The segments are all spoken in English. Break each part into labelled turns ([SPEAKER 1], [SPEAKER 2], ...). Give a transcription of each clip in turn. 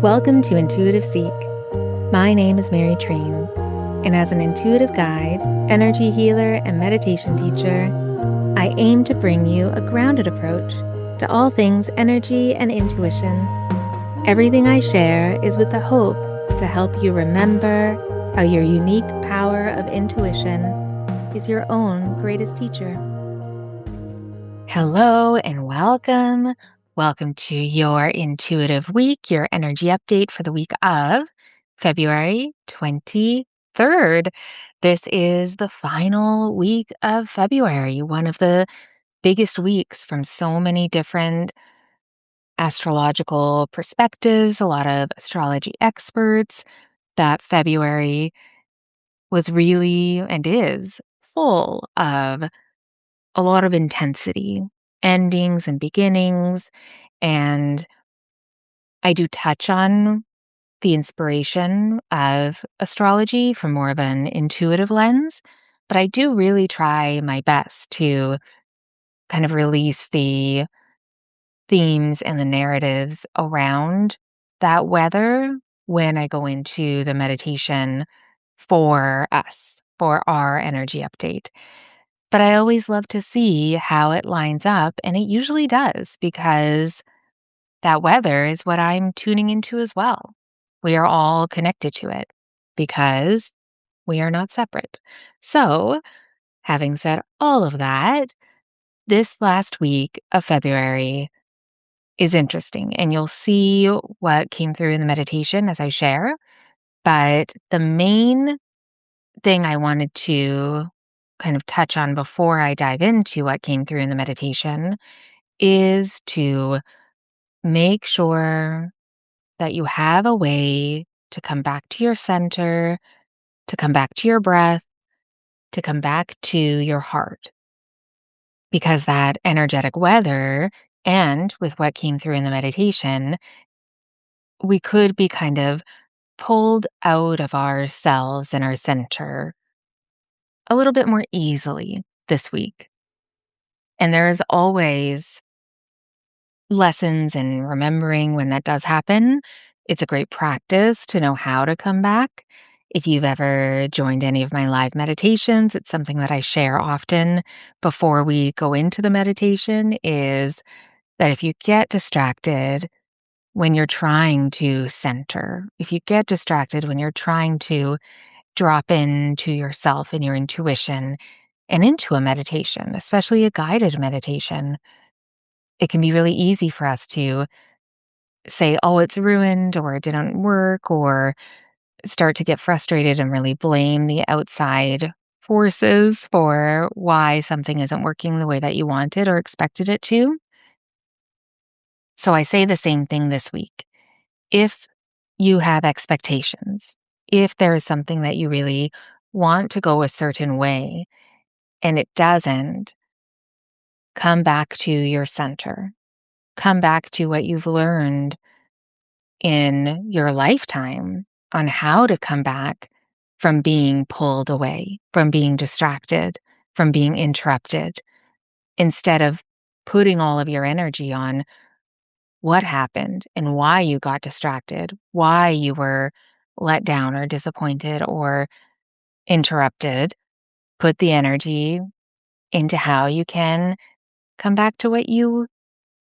[SPEAKER 1] Welcome to Intuitive Seek. My name is Mary Train, and as an intuitive guide, energy healer, and meditation teacher, I aim to bring you a grounded approach to all things energy and intuition. Everything I share is with the hope to help you remember how your unique power of intuition is your own greatest teacher. Hello and welcome. Welcome to your intuitive week, your energy update for the week of February 23rd. This is the final week of February, one of the biggest weeks from so many different astrological perspectives, a lot of astrology experts, that February was really and is full of a lot of intensity, endings and beginnings. And I do touch on the inspiration of astrology from more of an intuitive lens, but I do really try my best to kind of release the themes and the narratives around that weather when I go into the meditation for us, for our energy update. But I always love to see how it lines up, and it usually does because that weather is what I'm tuning into as well. We are all connected to it because we are not separate. So, having said all of that, this last week of February is interesting, and you'll see what came through in the meditation as I share. But the main thing I wanted to kind of touch on before I dive into what came through in the meditation is to make sure that you have a way to come back to your center, to come back to your breath, to come back to your heart. Because that energetic weather and with what came through in the meditation, we could be kind of pulled out of ourselves and our center a little bit more easily this week. And there is always lessons in remembering when that does happen. It's a great practice to know how to come back. If you've ever joined any of my live meditations, it's something that I share often before we go into the meditation is that if you get distracted when you're trying to center, if you get distracted when you're trying to drop into yourself and your intuition and into a meditation, especially a guided meditation, it can be really easy for us to say, oh, it's ruined or it didn't work, or start to get frustrated and really blame the outside forces for why something isn't working the way that you wanted or expected it to. So I say the same thing this week. If you have expectations, if there is something that you really want to go a certain way and it doesn't, come back to your center. Come back to what you've learned in your lifetime on how to come back from being pulled away, from being distracted, from being interrupted, instead of putting all of your energy on what happened and why you got distracted, why you were let down or disappointed or interrupted. Put the energy into how you can come back to what you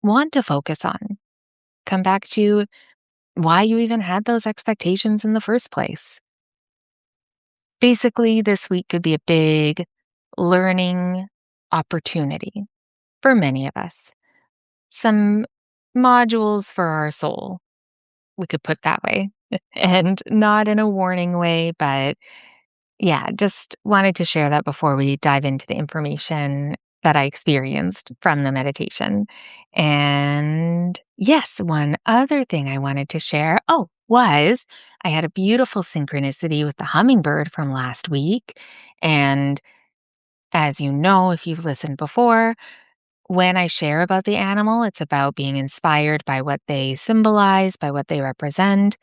[SPEAKER 1] want to focus on. Come back to why you even had those expectations in the first place. Basically, this week could be a big learning opportunity for many of us. Some modules for our soul, we could put that way. And not in a warning way, but yeah, just wanted to share that before we dive into the information that I experienced from the meditation. And yes, one other thing I wanted to share, was I had a beautiful synchronicity with the hummingbird from last week. And as you know, if you've listened before, when I share about the animal, it's about being inspired by what they symbolize, by what they represent,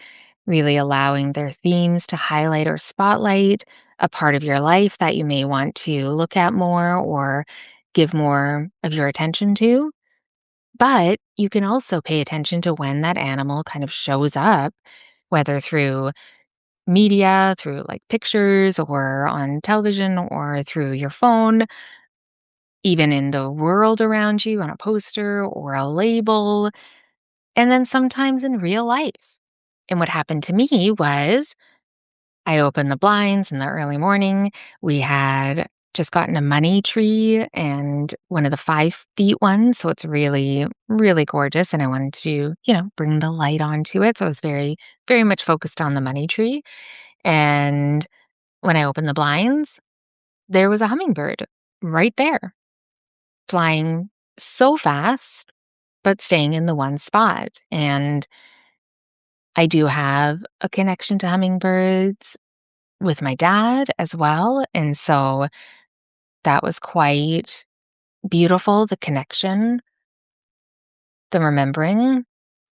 [SPEAKER 1] really allowing their themes to highlight or spotlight a part of your life that you may want to look at more or give more of your attention to. But you can also pay attention to when that animal kind of shows up, whether through media, through like pictures or on television or through your phone, even in the world around you on a poster or a label, and then sometimes in real life. And what happened to me was I opened the blinds in the early morning. We had just gotten a money tree and one of the 5 feet ones. So it's really, really gorgeous. And I wanted to, bring the light onto it. So I was very, very much focused on the money tree. And when I opened the blinds, there was a hummingbird right there, flying so fast, but staying in the one spot. And I do have a connection to hummingbirds with my dad as well. And so that was quite beautiful, the connection, the remembering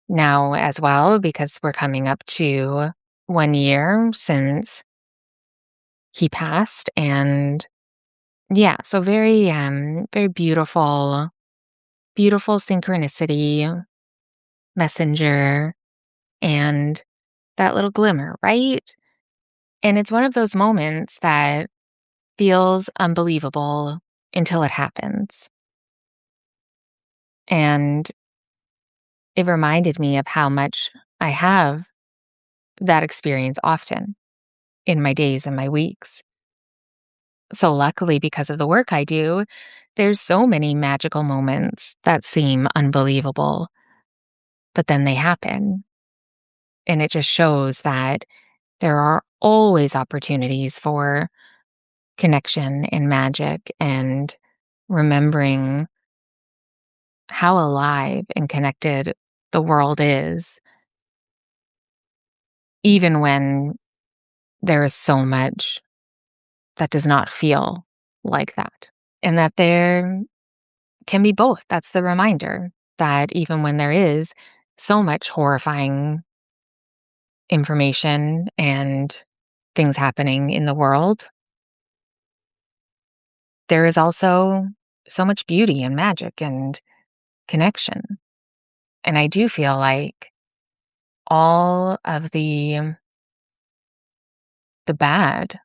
[SPEAKER 1] now as well, because we're coming up to 1 year since he passed. And yeah, so very, very beautiful, beautiful synchronicity, messenger, and that little glimmer, right? And it's one of those moments that feels unbelievable until it happens. And it reminded me of how much I have that experience often in my days and my weeks. So, luckily, because of the work I do, there's so many magical moments that seem unbelievable, but then they happen. And it just shows that there are always opportunities for connection and magic and remembering how alive and connected the world is, even when there is so much that does not feel like that. And that there can be both. That's the reminder that even when there is so much horrifying information and things happening in the world, there is also so much beauty and magic and connection. And I do feel like all of the bad,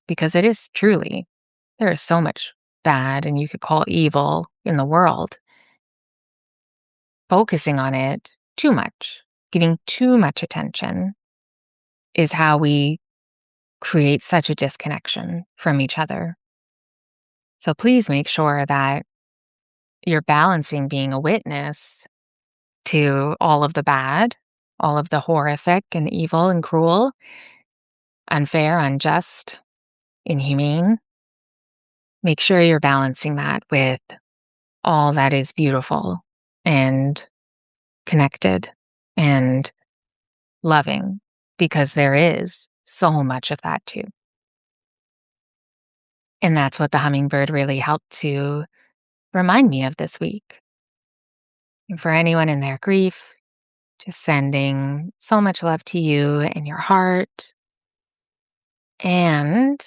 [SPEAKER 1] because it is truly, there is so much bad and you could call evil in the world. Focusing on it too much, giving too much attention is how we create such a disconnection from each other. So please make sure that you're balancing being a witness to all of the bad, all of the horrific and evil and cruel, unfair, unjust, inhumane. Make sure you're balancing that with all that is beautiful and connected and loving, because there is so much of that too. And that's what the hummingbird really helped to remind me of this week. And for anyone in their grief, just sending so much love to you and your heart. And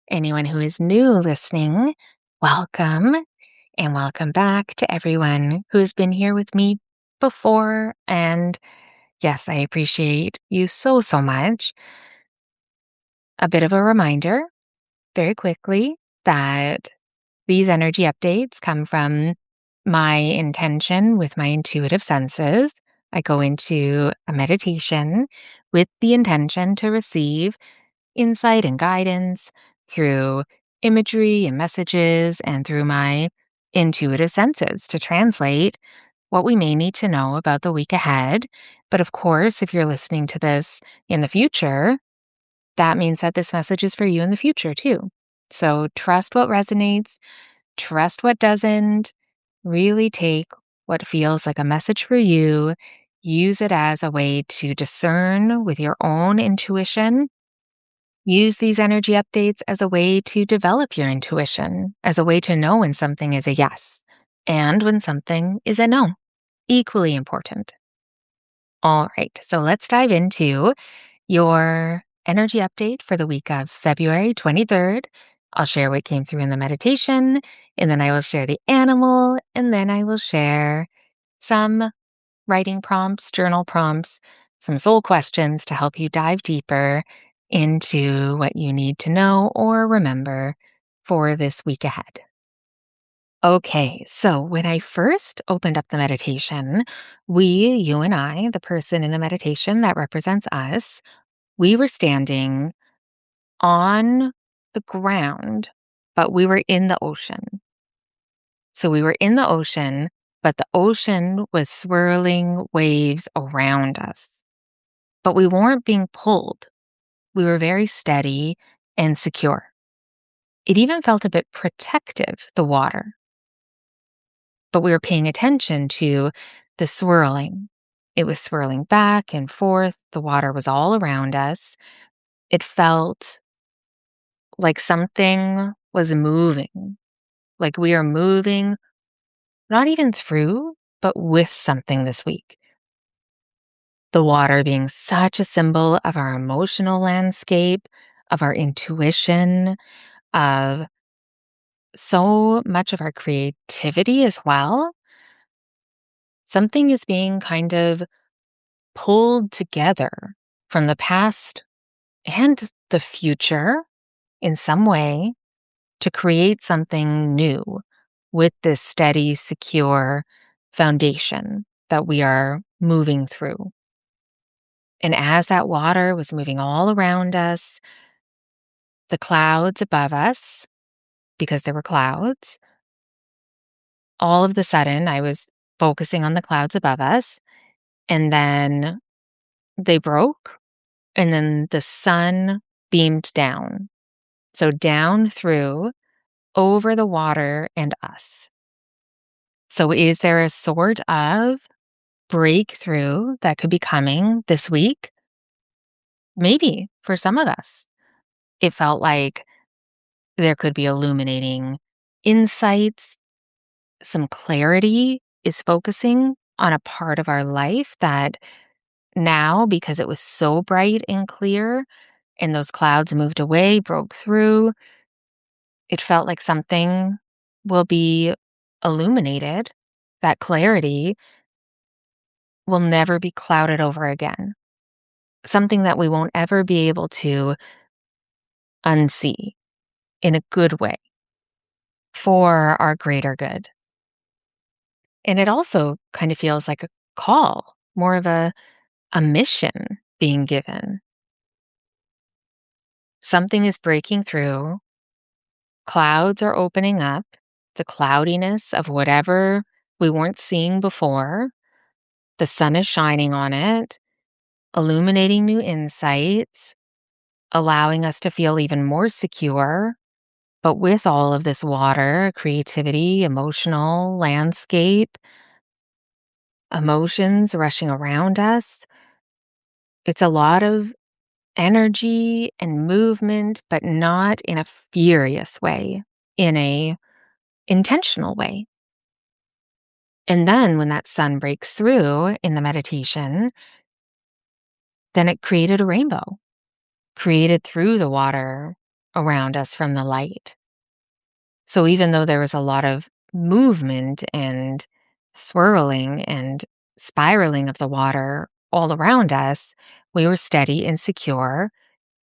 [SPEAKER 1] anyone who is new listening, welcome and welcome back to everyone who has been here with me before. And yes, I appreciate you so, so much. A bit of a reminder very quickly that these energy updates come from my intention with my intuitive senses. I go into a meditation with the intention to receive insight and guidance through imagery and messages and through my intuitive senses to translate what we may need to know about the week ahead. But of course, if you're listening to this in the future, that means that this message is for you in the future too. So trust what resonates, trust what doesn't. Really take what feels like a message for you, use it as a way to discern with your own intuition. Use these energy updates as a way to develop your intuition, as a way to know when something is a yes and when something is a no. Equally important. All right, so let's dive into your energy update for the week of February 23rd I'll share what came through in the meditation, and then I will share the animal, and then I will share some writing prompts, journal prompts, some soul questions to help you dive deeper into what you need to know or remember for this week ahead. Okay, so when I first opened up the meditation, you and I, the person in the meditation that represents us, we were standing on the ground, but we were in the ocean. So we were in the ocean, but the ocean was swirling waves around us. But we weren't being pulled. We were very steady and secure. It even felt a bit protective, the water, but we were paying attention to the swirling. It was swirling back and forth. The water was all around us. It felt like something was moving, like we are moving, not even through, but with something this week. The water being such a symbol of our emotional landscape, of our intuition, of so much of our creativity as well. Something is being kind of pulled together from the past and the future in some way to create something new with this steady, secure foundation that we are moving through. And as that water was moving all around us, the clouds above us, because there were clouds, all of the sudden I was focusing on the clouds above us, and then they broke, and then the sun beamed down. So down through, over the water and us. So is there a sort of breakthrough that could be coming this week? Maybe for some of us. It felt like there could be illuminating insights, some clarity is focusing on a part of our life that now, because it was so bright and clear and those clouds moved away, broke through, it felt like something will be illuminated. That clarity will never be clouded over again. Something that we won't ever be able to unsee in a good way for our greater good. And it also kind of feels like a call, more of a mission being given. Something is breaking through, clouds are opening up, the cloudiness of whatever we weren't seeing before. The sun is shining on it, illuminating new insights, allowing us to feel even more secure. But with all of this water, creativity, emotional landscape, emotions rushing around us, it's a lot of energy and movement, but not in a furious way, in a intentional way. And then when that sun breaks through in the meditation, then it created a rainbow, created through the water around us from the light. So even though there was a lot of movement and swirling and spiraling of the water all around us, we were steady and secure,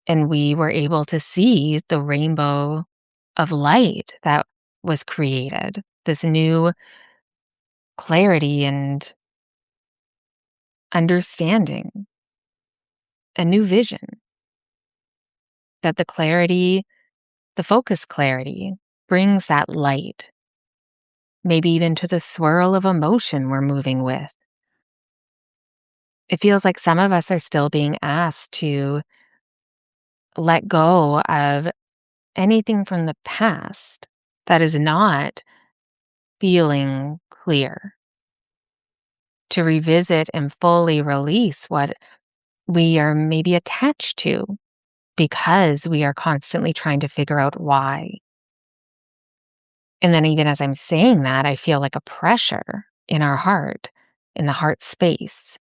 [SPEAKER 1] and we were able to see the rainbow of light that was created, this new clarity and understanding, a new vision that the focus clarity brings that light, maybe even to the swirl of emotion we're moving with. It feels like some of us are still being asked to let go of anything from the past that is not feeling clear, to revisit and fully release what we are maybe attached to because we are constantly trying to figure out why. And then, even as I'm saying that, I feel like a pressure in our heart, in the heart space.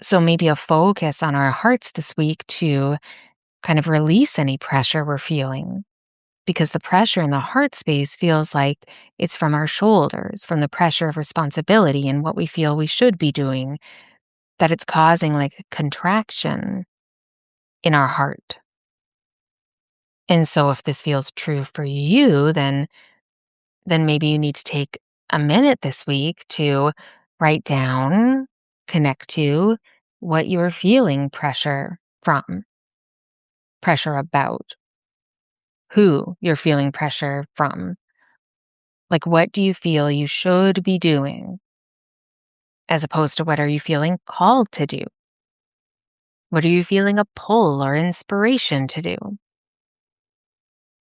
[SPEAKER 1] So, maybe a focus on our hearts this week to kind of release any pressure we're feeling, because the pressure in the heart space feels like it's from our shoulders, from the pressure of responsibility and what we feel we should be doing, that it's causing like a contraction in our heart. And so if this feels true for you, then maybe you need to take a minute this week to write down, connect to what you're feeling pressure from, pressure about, who you're feeling pressure from. Like, what do you feel you should be doing as opposed to what are you feeling called to do? What are you feeling a pull or inspiration to do?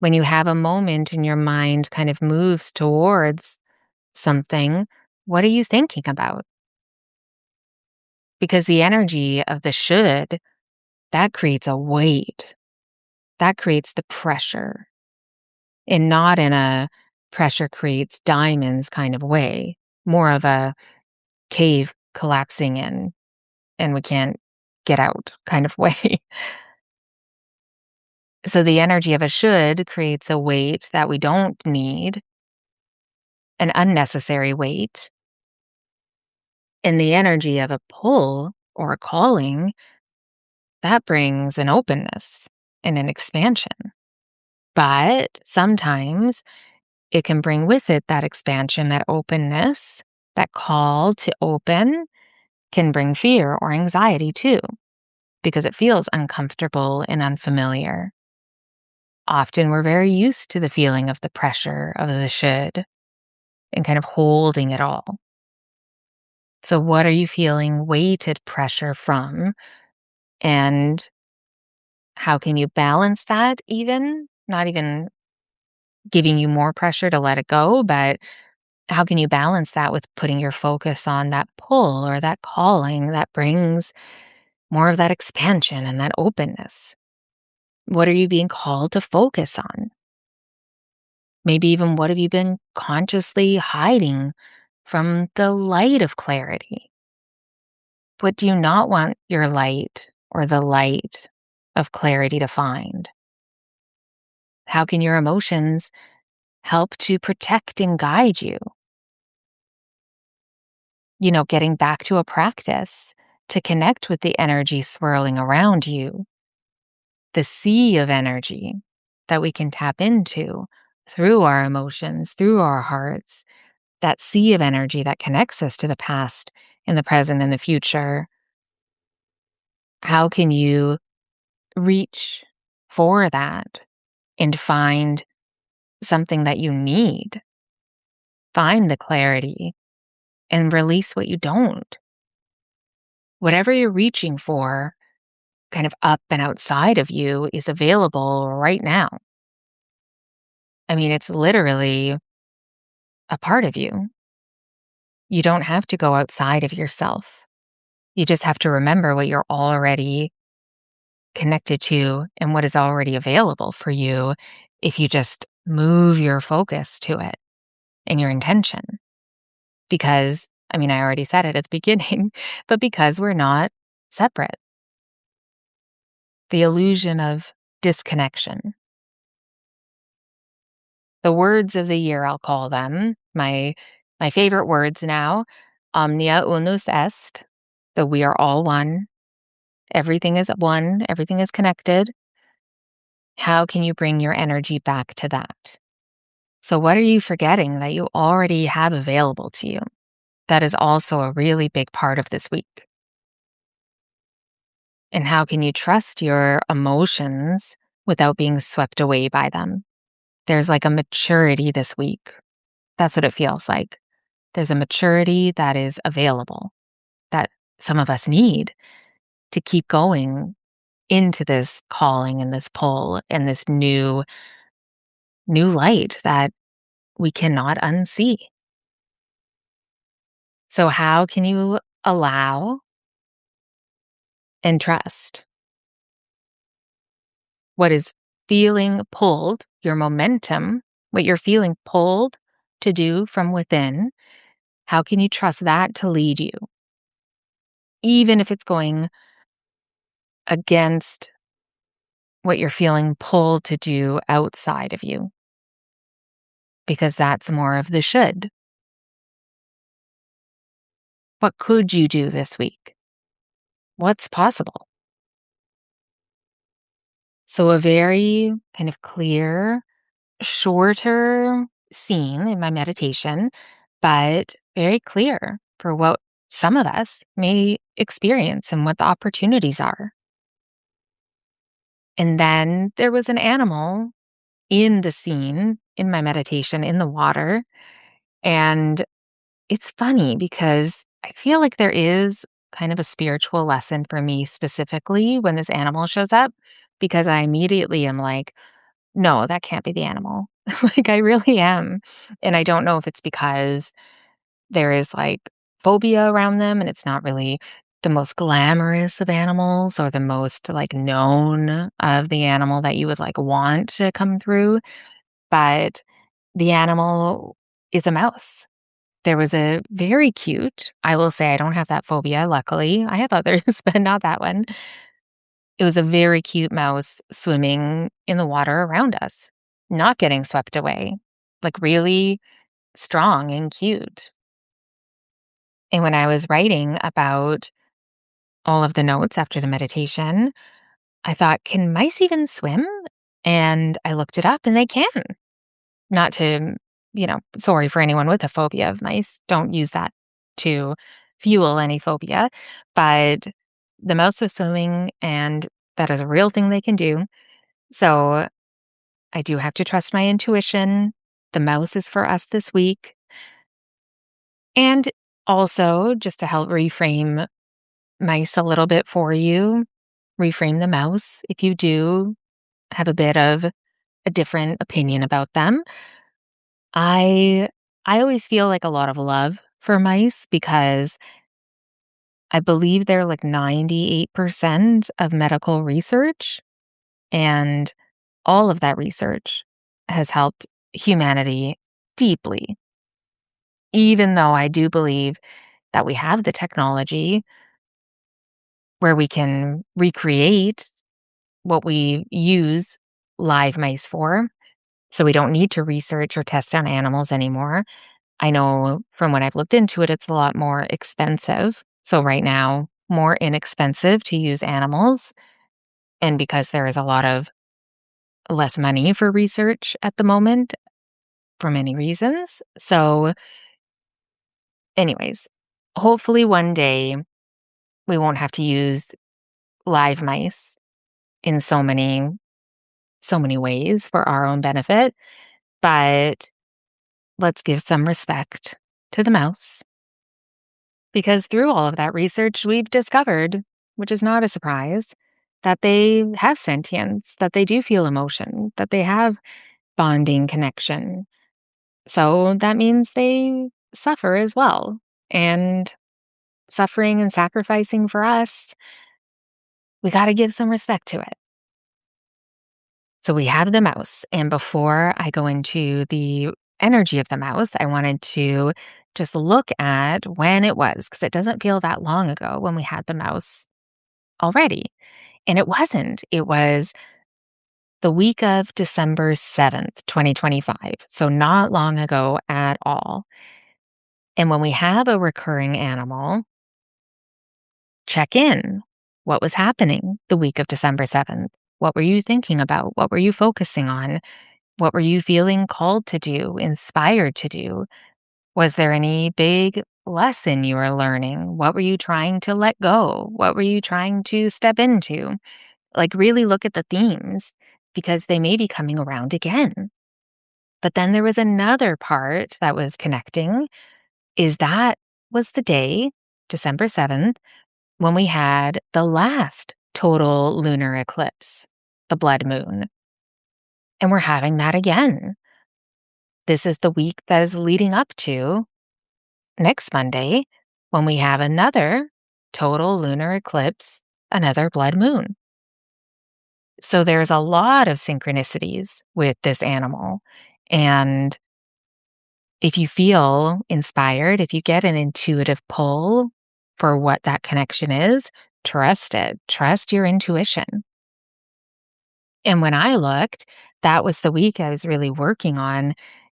[SPEAKER 1] When you have a moment and your mind kind of moves towards something, what are you thinking about? Because the energy of the should, that creates a weight, that creates the pressure, and not in a pressure creates diamonds kind of way, more of a cave collapsing in and we can't get out kind of way. So the energy of a should creates a weight that we don't need, an unnecessary weight. And the energy of a pull or a calling, that brings an openness and an expansion. But sometimes it can bring with it that expansion, that openness, that call to open can bring fear or anxiety too, because it feels uncomfortable and unfamiliar. Often we're very used to the feeling of the pressure of the should and kind of holding it all. So, what are you feeling weighted pressure from? And how can you balance that even? Not even giving you more pressure to let it go, but how can you balance that with putting your focus on that pull or that calling that brings more of that expansion and that openness? What are you being called to focus on? Maybe even what have you been consciously hiding from the light of clarity? What do you not want your light or the light of clarity to find? How can your emotions help to protect and guide you? Getting back to a practice to connect with the energy swirling around you, the sea of energy that we can tap into through our emotions, through our hearts, that sea of energy that connects us to the past and the present and the future. How can you reach for that and find something that you need? Find the clarity and release what you don't. Whatever you're reaching for, kind of up and outside of you, is available right now. I mean, it's literally a part of you. You don't have to go outside of yourself. You just have to remember what you're already connected to and what is already available for you if you just move your focus to it and your intention. Because, I mean, I already said it at the beginning, but because we're not separate, the illusion of disconnection. The words of the year, I'll call them, my favorite words now, omnia unus est, that we are all one. Everything is one, everything is connected. How can you bring your energy back to that? So, what are you forgetting that you already have available to you? That is also a really big part of this week. And how can you trust your emotions without being swept away by them? There's like a maturity this week. That's what it feels like. There's a maturity that is available that some of us need to keep going into this calling and this pull and this new light that we cannot unsee. So how can you allow and trust what is feeling pulled, your momentum, what you're feeling pulled to do from within? How can you trust that to lead you? Even if it's going against what you're feeling pulled to do outside of you, because that's more of the should. What could you do this week? What's possible? So, a very kind of clear, shorter scene in my meditation, but very clear for what some of us may experience and what the opportunities are. And then there was an animal in the scene in my meditation in the water. And it's funny because I feel like there is kind of a spiritual lesson for me specifically when this animal shows up, because I immediately am like, no, that can't be the animal. Like, I really am. And I don't know if it's because there is like phobia around them and it's not really the most glamorous of animals or the most like known of the animal that you would like want to come through. But the animal is a mouse. There was a very cute, I will say I don't have that phobia, luckily. I have others, but not that one. It was a very cute mouse swimming in the water around us, not getting swept away, like really strong and cute. And when I was writing about all of the notes after the meditation, I thought, can mice even swim? And I looked it up and they can. Not to, sorry for anyone with a phobia of mice. Don't use that to fuel any phobia. But the mouse was swimming and that is a real thing they can do. So I do have to trust my intuition. The mouse is for us this week. And also, just to help reframe mice a little bit for you, reframe the mouse if you do have a bit of a different opinion about them. I I always feel like a lot of love for mice because I believe they're like 98% of medical research, and all of that research has helped humanity deeply. Even though I do believe that we have the technology where we can recreate what we use live mice for, so we don't need to research or test on animals anymore. I know from when I've looked into it, it's a lot more expensive. So right now, more inexpensive to use animals. And because there is a lot of less money for research at the moment for many reasons. So, anyways, hopefully one day we won't have to use live mice in so many ways for our own benefit. But let's give some respect to the mouse. Because through all of that research, we've discovered, which is not a surprise, that they have sentience, that they do feel emotion, that they have bonding connection. So that means they suffer as well. And suffering and sacrificing for us, we got to give some respect to it. So we have the mouse. And before I go into the energy of the mouse, I wanted to just look at when it was, because it doesn't feel that long ago when we had the mouse already. And it wasn't. It was the week of December 7th, 2025. So not long ago at all. And when we have a recurring animal, check in. What was happening the week of December 7th? What were you thinking about? What were you focusing on? What were you feeling called to do, inspired to do? Was there any big lesson you were learning? What were you trying to let go? What were you trying to step into? Like, really look at the themes because they may be coming around again. But then there was another part that was connecting, is that was the day, December 7th, when we had the last total lunar eclipse, the blood moon. And we're having that again. This is the week that is leading up to next Monday when we have another total lunar eclipse, another blood moon. So there's a lot of synchronicities with this animal. And if you feel inspired, if you get an intuitive pull for what that connection is, trust it. Trust your intuition. And when I looked, that was the week I was really working on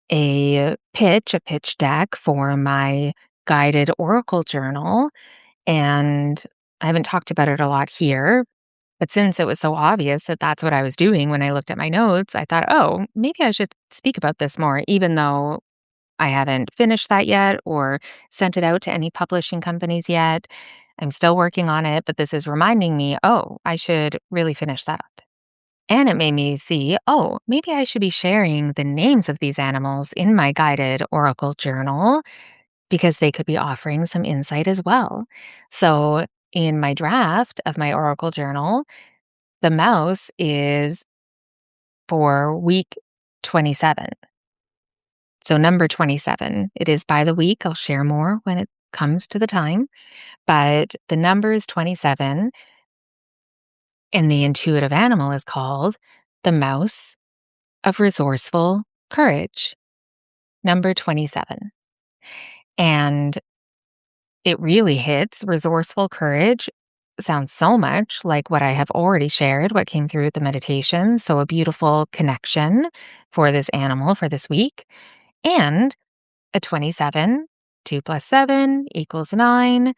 [SPEAKER 1] a pitch deck for my guided oracle journal. And I haven't talked about it a lot here, but since it was so obvious that that's what I was doing when I looked at my notes, I thought, oh, maybe I should speak about this more, even though I haven't finished that yet or sent it out to any publishing companies yet. I'm still working on it, but this is reminding me, oh, I should really finish that up. And it made me see, oh, maybe I should be sharing the names of these animals in my guided oracle journal because they could be offering some insight as well. So, in my draft of my oracle journal, the mouse is for week 27. So, number 27. It is by the week. I'll share more when it comes to the time. But the number is 27, and the intuitive animal is called the mouse of resourceful courage, number 27. And it really hits resourceful courage. Sounds so much like what I have already shared, what came through the meditation. So, a beautiful connection for this animal for this week. And a 27, 2 plus 7 equals 9.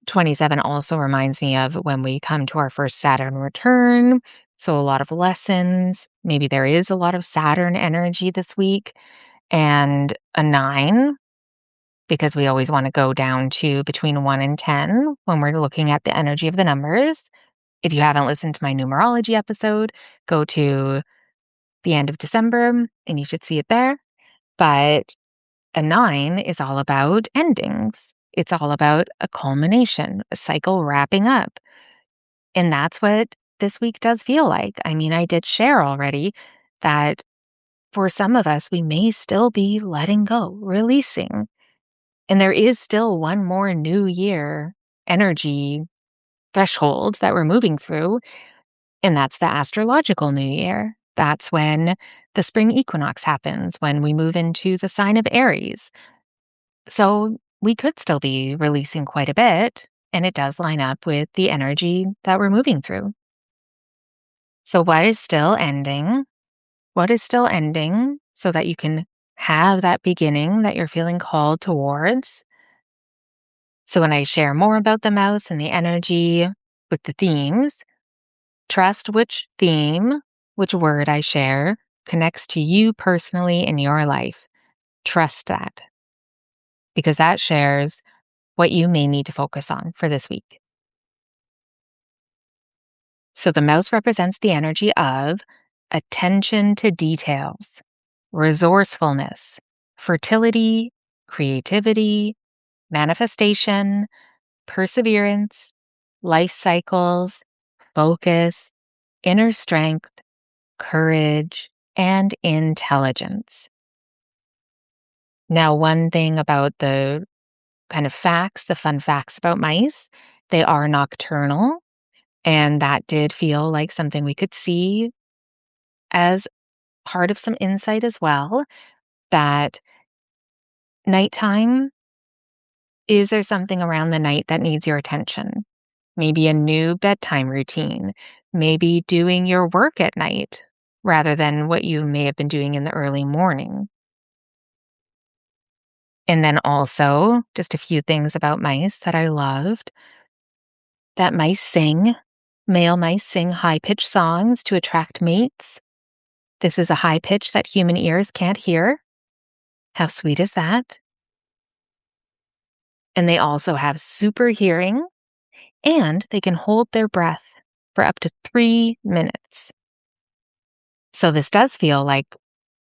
[SPEAKER 1] 27 also reminds me of when we come to our first Saturn return. So, a lot of lessons. Maybe there is a lot of Saturn energy this week. And a 9, because we always want to go down to between 1 and 10 when we're looking at the energy of the numbers. If you haven't listened to my numerology episode, go to the end of December and you should see it there. But a 9 is all about endings. It's all about a culmination, a cycle wrapping up. And that's what this week does feel like. I mean, I did share already that for some of us, we may still be letting go, releasing. And there is still one more new year energy threshold that we're moving through, and that's the astrological new year. That's when the spring equinox happens, when we move into the sign of Aries. So we could still be releasing quite a bit, and it does line up with the energy that we're moving through. So, what is still ending? What is still ending so that you can have that beginning that you're feeling called towards? So, when I share more about the mouse and the energy with the themes, trust which theme, which word I share connects to you personally in your life. Trust that because that shares what you may need to focus on for this week. So the mouse represents the energy of attention to details, resourcefulness, fertility, creativity, manifestation, perseverance, life cycles, focus, inner strength, courage, and intelligence. Now, one thing about the kind of facts, the fun facts about mice, they are nocturnal. And that did feel like something we could see as part of some insight as well, that nighttime, is there something around the night that needs your attention? Maybe a new bedtime routine, maybe doing your work at night rather than what you may have been doing in the early morning. And then also, just a few things about mice that I loved, that mice sing. Male mice sing high pitched songs to attract mates. This is a high pitch that human ears can't hear. How sweet is that? And they also have super hearing, and they can hold their breath for up to 3 minutes. So this does feel like,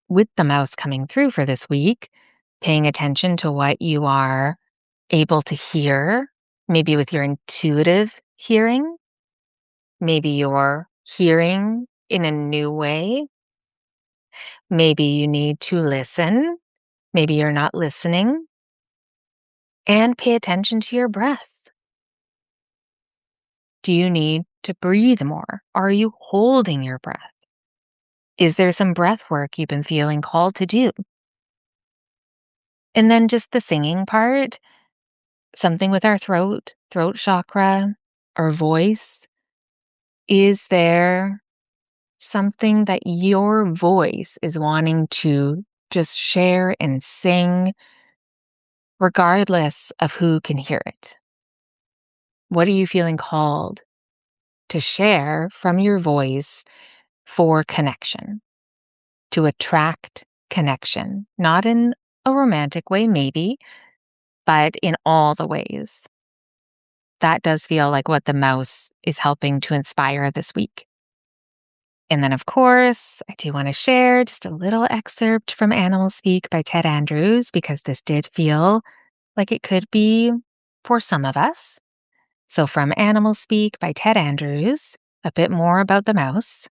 [SPEAKER 1] with the mouse coming through for this week, paying attention to what you are able to hear, maybe with your intuitive hearing, maybe you're hearing in a new way. Maybe you need to listen. Maybe you're not listening. And pay attention to your breath. Do you need to breathe more? Are you holding your breath? Is there some breath work you've been feeling called to do? And then just the singing part, something with our throat chakra, our voice. Is there something that your voice is wanting to just share and sing, regardless of who can hear it? What are you feeling called to share from your voice for connection, to attract connection? Not in a romantic way, maybe, but in all the ways. That does feel like what the mouse is helping to inspire this week. And then, of course, I do want to share just a little excerpt from Animal Speak by Ted Andrews, because this did feel like it could be for some of us. So, from Animal Speak by Ted Andrews, a bit more about the mouse.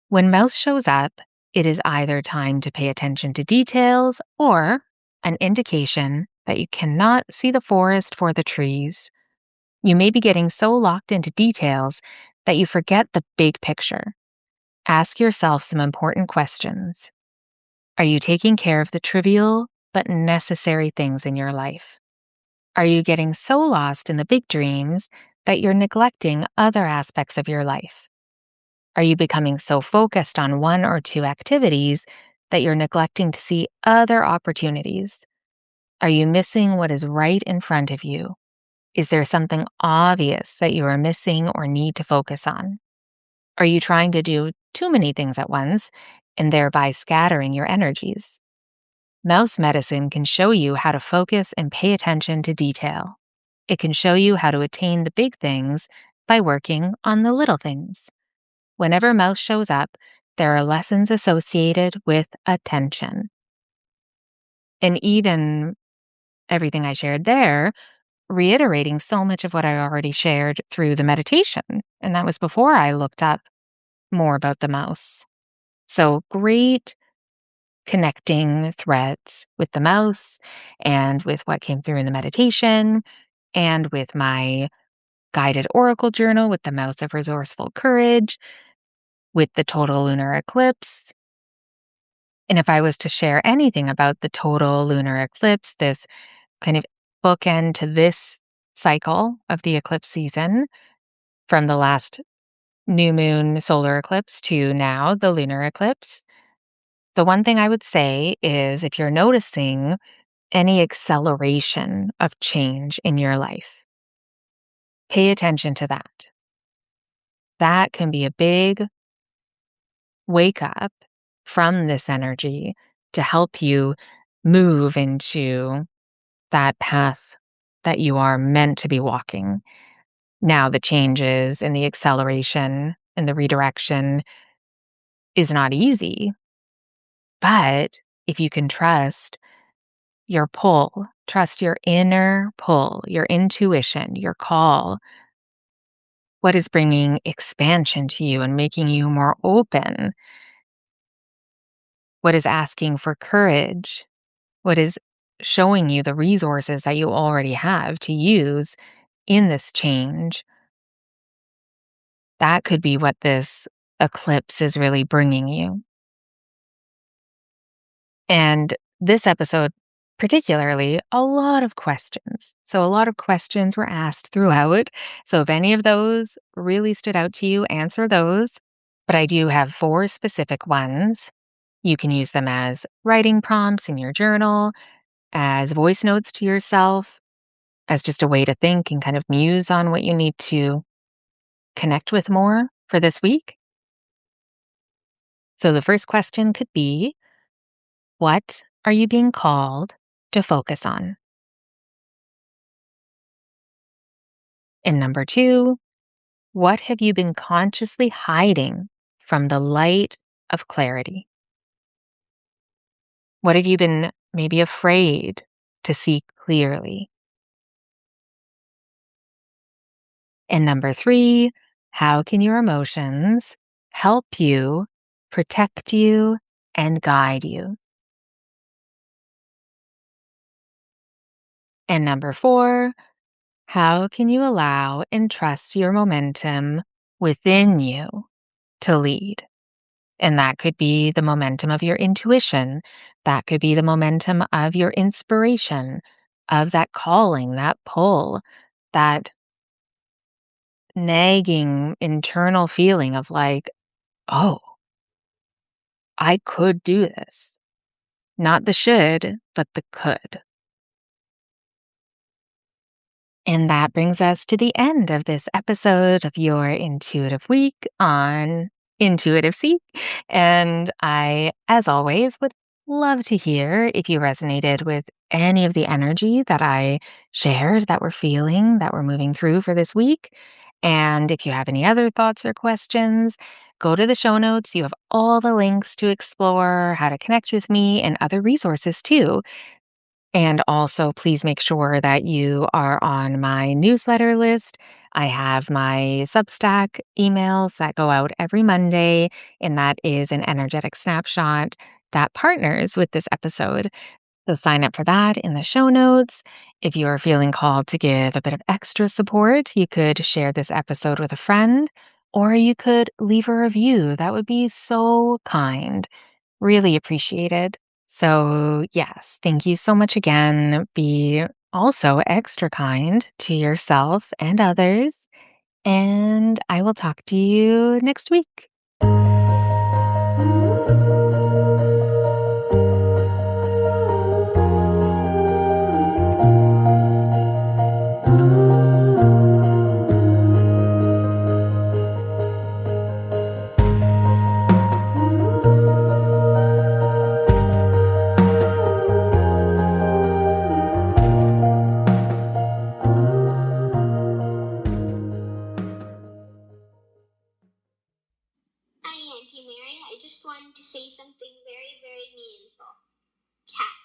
[SPEAKER 1] When mouse shows up, it is either time to pay attention to details or an indication that you cannot see the forest for the trees. You may be getting so locked into details that you forget the big picture. Ask yourself some important questions. Are you taking care of the trivial but necessary things in your life? Are you getting so lost in the big dreams that you're neglecting other aspects of your life? Are you becoming so focused on one or two activities that you're neglecting to see other opportunities? Are you missing what is right in front of you? Is there something obvious that you are missing or need to focus on? Are you trying to do too many things at once and thereby scattering your energies? Mouse medicine can show you how to focus and pay attention to detail. It can show you how to attain the big things by working on the little things. Whenever mouse shows up, there are lessons associated with attention. And even everything I shared there, reiterating so much of what I already shared through the meditation. And that was before I looked up more about the mouse. So great connecting threads with the mouse and with what came through in the meditation and with my guided oracle journal with the mouse of resourceful courage, with the total lunar eclipse. And if I was to share anything about the total lunar eclipse, this kind of bookend to this cycle of the eclipse season, from the last new moon solar eclipse to now the lunar eclipse, the one thing I would say is if you're noticing any acceleration of change in your life, pay attention to that. That can be a big wake up from this energy to help you move into that path that you are meant to be walking. Now, the changes and the acceleration and the redirection is not easy, but if you can trust your pull, trust your inner pull, your intuition, your call, what is bringing expansion to you and making you more open, what is asking for courage, what is showing you the resources that you already have to use in this change. That could be what this eclipse is really bringing you. And this episode, particularly, a lot of questions. So, a lot of questions were asked throughout. So, if any of those really stood out to you, answer those. But I do have 4 specific ones. You can use them as writing prompts in your journal, as voice notes to yourself, as just a way to think and kind of muse on what you need to connect with more for this week. So, the first question could be, what are you being called to focus on? And number 2, what have you been consciously hiding from the light of clarity? What have you been maybe afraid to see clearly? And number 3, how can your emotions help you, protect you, and guide you? And number 4, how can you allow and trust your momentum within you to lead? And that could be the momentum of your intuition. That could be the momentum of your inspiration, of that calling, that pull, that nagging internal feeling of like, oh, I could do this. Not the should, but the could. And that brings us to the end of this episode of your Intuitive Week on Intuitive Seek. And I, as always, would love to hear if you resonated with any of the energy that I shared, that we're feeling, that we're moving through for this week. And if you have any other thoughts or questions, go to the show notes. You have all the links to explore how to connect with me and other resources too. And also, please make sure that you are on my newsletter list. I have my Substack emails that go out every Monday, and that is an energetic snapshot that partners with this episode. So sign up for that in the show notes. If you are feeling called to give a bit of extra support, you could share this episode with a friend, or you could leave a review. That would be so kind. Really appreciated. So, yes, thank you so much again. Be also extra kind to yourself and others. And I will talk to you next week.
[SPEAKER 2] Hi, Auntie Mary. I just wanted to say something very, very meaningful. Cat.